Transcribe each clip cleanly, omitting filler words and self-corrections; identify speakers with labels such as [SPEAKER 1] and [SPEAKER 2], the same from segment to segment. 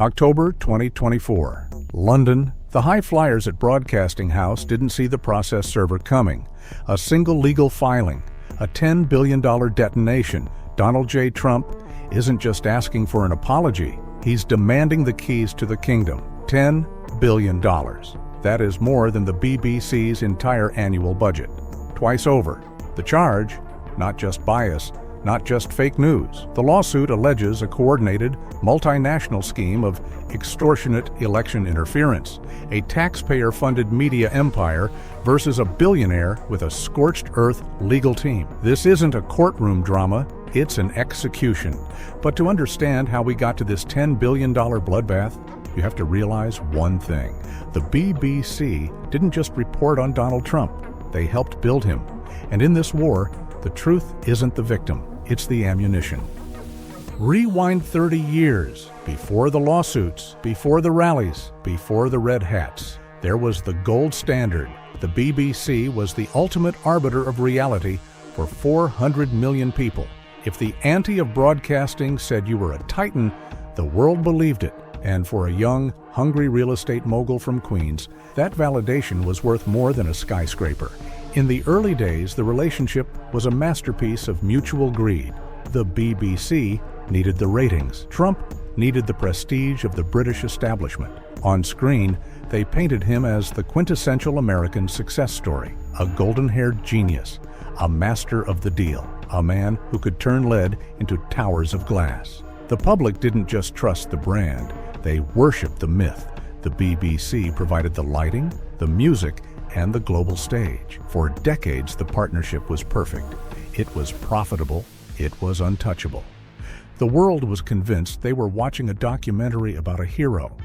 [SPEAKER 1] October 2024. London. The high flyers at Broadcasting House didn't see the process server coming. A single legal filing. A $10 billion detonation. Donald J. Trump isn't just asking for an apology. He's demanding the keys to the kingdom. $10 billion. That is more than the BBC's entire annual budget. Twice over. The charge? Not just bias, not just fake news. The lawsuit alleges a coordinated, multinational scheme of extortionate election interference, a taxpayer-funded media empire versus a billionaire with a scorched earth legal team. This isn't a courtroom drama, it's an execution. But to understand how we got to this $10 billion bloodbath, you have to realize one thing. The BBC didn't just report on Donald Trump, they helped build him. And in this war, the truth isn't the victim, it's the ammunition. Rewind 30 years, before the lawsuits, before the rallies, before the red hats. There was the gold standard. The BBC was the ultimate arbiter of reality for 400 million people. If the ante of broadcasting said you were a titan, the world believed it. And for a young, hungry real estate mogul from Queens, that validation was worth more than a skyscraper. In the early days, the relationship was a masterpiece of mutual greed. The BBC needed the ratings. Trump needed the prestige of the British establishment. On screen, they painted him as the quintessential American success story, a golden-haired genius, a master of the deal, a man who could turn lead into towers of glass. The public didn't just trust the brand, they worshipped the myth. The BBC provided the lighting, the music, and the global stage. For decades, the partnership was perfect. It was profitable. It was untouchable. The world was convinced they were watching a documentary about a hero.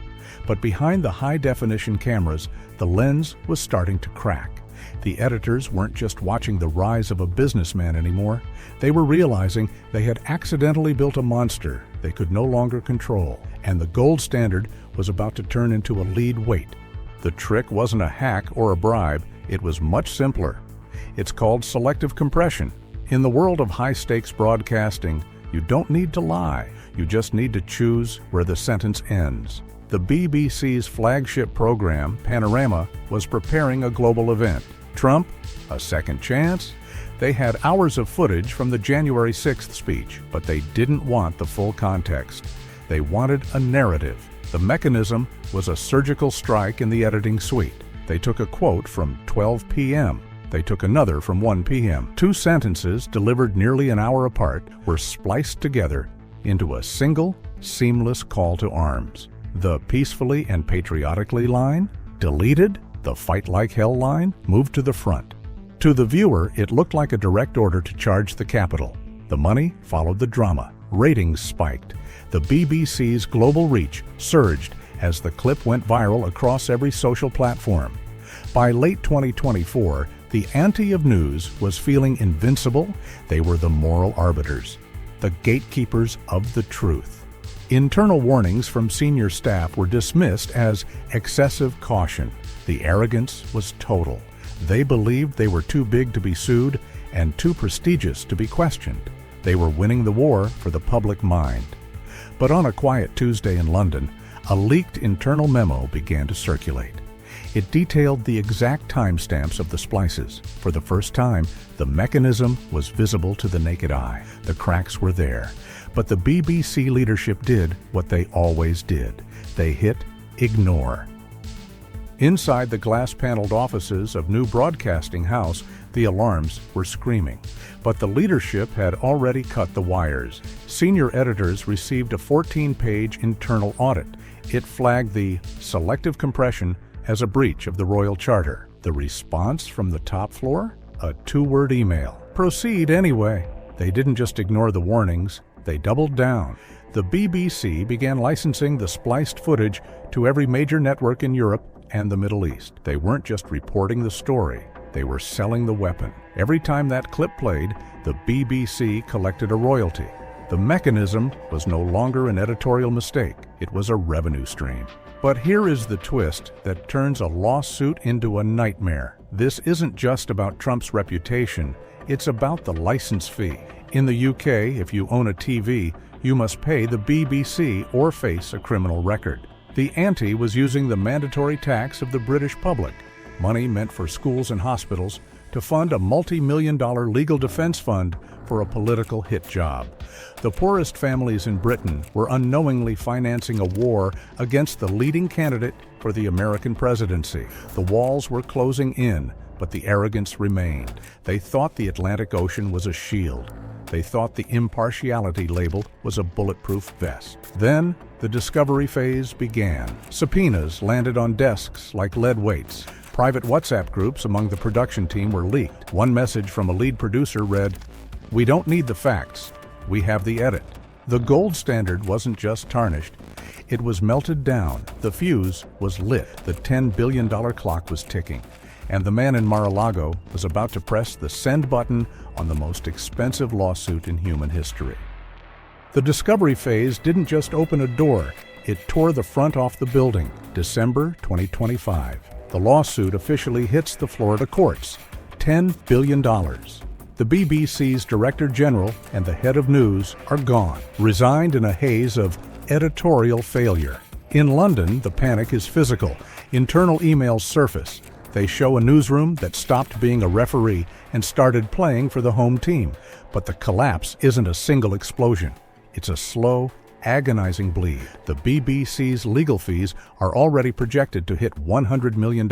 [SPEAKER 1] But behind the high-definition cameras, the lens was starting to crack. The editors weren't just watching the rise of a businessman anymore. They were realizing they had accidentally built a monster they could no longer control. And the gold standard was about to turn into a lead weight. The trick wasn't a hack or a bribe, it was much simpler. It's called selective compression. In the world of high-stakes broadcasting, you don't need to lie, you just need to choose where the sentence ends. The BBC's flagship program, Panorama, was preparing a global event. Trump? A second chance? They had hours of footage from the January 6th speech, but they didn't want the full context. They wanted a narrative. The mechanism was a surgical strike in the editing suite. They took a quote from 12 p.m. They took another from 1 p.m. Two sentences, delivered nearly an hour apart, were spliced together into a single, seamless call to arms. The peacefully and patriotically line, deleted. The fight like hell line, moved to the front. To the viewer, it looked like a direct order to charge the Capitol. The money followed the drama. Ratings spiked. The BBC's global reach surged as the clip went viral across every social platform. By late 2024, the ante of news was feeling invincible. They were the moral arbiters, the gatekeepers of the truth. Internal warnings from senior staff were dismissed as excessive caution. The arrogance was total. They believed they were too big to be sued and too prestigious to be questioned. They were winning the war for the public mind. But on a quiet Tuesday in London, a leaked internal memo began to circulate. It detailed the exact timestamps of the splices. For the first time, the mechanism was visible to the naked eye. The cracks were there. But the BBC leadership did what they always did. They hit ignore. Inside the glass-paneled offices of new Broadcasting House, the alarms were screaming. But the leadership had already cut the wires. Senior editors received a 14-page internal audit. It flagged the selective compression as a breach of the Royal Charter. The response from the top floor? A 2-word email. Proceed anyway. They didn't just ignore the warnings, they doubled down. The BBC began licensing the spliced footage to every major network in Europe and the Middle East. They weren't just reporting the story, they were selling the weapon. Every time that clip played, the BBC collected a royalty. The mechanism was no longer an editorial mistake, it was a revenue stream. But here is the twist that turns a lawsuit into a nightmare. This isn't just about Trump's reputation, it's about the license fee. In the UK, if you own a TV, You must pay the BBC or face a criminal record. The ante was using the mandatory tax of the British public, money meant for schools and hospitals, to fund a multi-million-dollar legal defense fund for a political hit job. The poorest families in Britain were unknowingly financing a war against the leading candidate for the American presidency. The walls were closing in, but the arrogance remained. They thought the Atlantic Ocean was a shield. They thought the impartiality label was a bulletproof vest. Then, the discovery phase began. Subpoenas landed on desks like lead weights. Private WhatsApp groups among the production team were leaked. One message from a lead producer read, "We don't need the facts. We have the edit." The gold standard wasn't just tarnished. It was melted down. The fuse was lit. The $10 billion clock was ticking. And the man in Mar-a-Lago was about to press the send button on the most expensive lawsuit in human history. The discovery phase didn't just open a door, it tore the front off the building. December 2025. The lawsuit officially hits the Florida courts. $10 billion. The BBC's Director General and the head of news are gone, resigned in a haze of editorial failure. In London, the panic is physical. Internal emails surface. They show a newsroom that stopped being a referee and started playing for the home team. But the collapse isn't a single explosion. It's a slow, agonizing bleed. The BBC's legal fees are already projected to hit $100 million.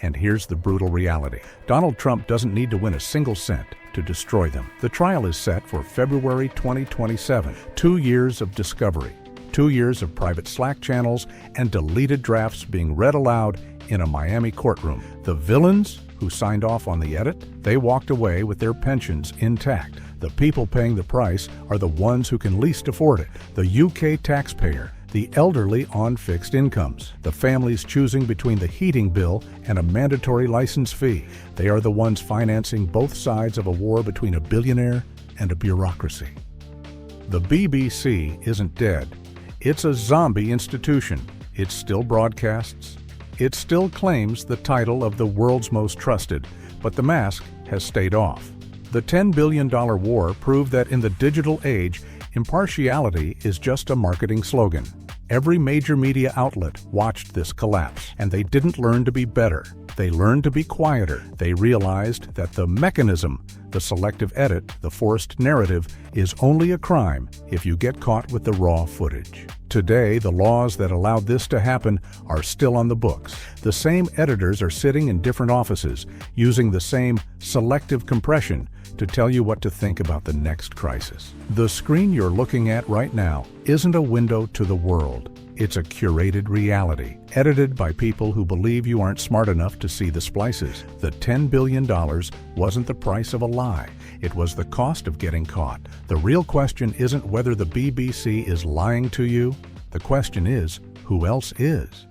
[SPEAKER 1] And here's the brutal reality. Donald Trump doesn't need to win a single cent to destroy them. The trial is set for February 2027. 2 years of discovery. 2 years of private Slack channels and deleted drafts being read aloud in a Miami courtroom. The villains who signed off on the edit, they walked away with their pensions intact. The people paying the price are the ones who can least afford it. The UK taxpayer, the elderly on fixed incomes, the families choosing between the heating bill and a mandatory license fee. They are the ones financing both sides of a war between a billionaire and a bureaucracy. The BBC isn't dead. It's a zombie institution. It still broadcasts. It still claims the title of the world's most trusted, but the mask has stayed off. The $10 billion war proved that in the digital age, impartiality is just a marketing slogan. Every major media outlet watched this collapse, and they didn't learn to be better. They learned to be quieter. They realized that the mechanism, the selective edit, the forced narrative, is only a crime if you get caught with the raw footage. Today, the laws that allowed this to happen are still on the books. The same editors are sitting in different offices, using the same selective compression to tell you what to think about the next crisis. The screen you're looking at right now isn't a window to the world. It's a curated reality, edited by people who believe you aren't smart enough to see the splices. The $10 billion wasn't the price of a lie. It was the cost of getting caught. The real question isn't whether the BBC is lying to you. The question is, who else is?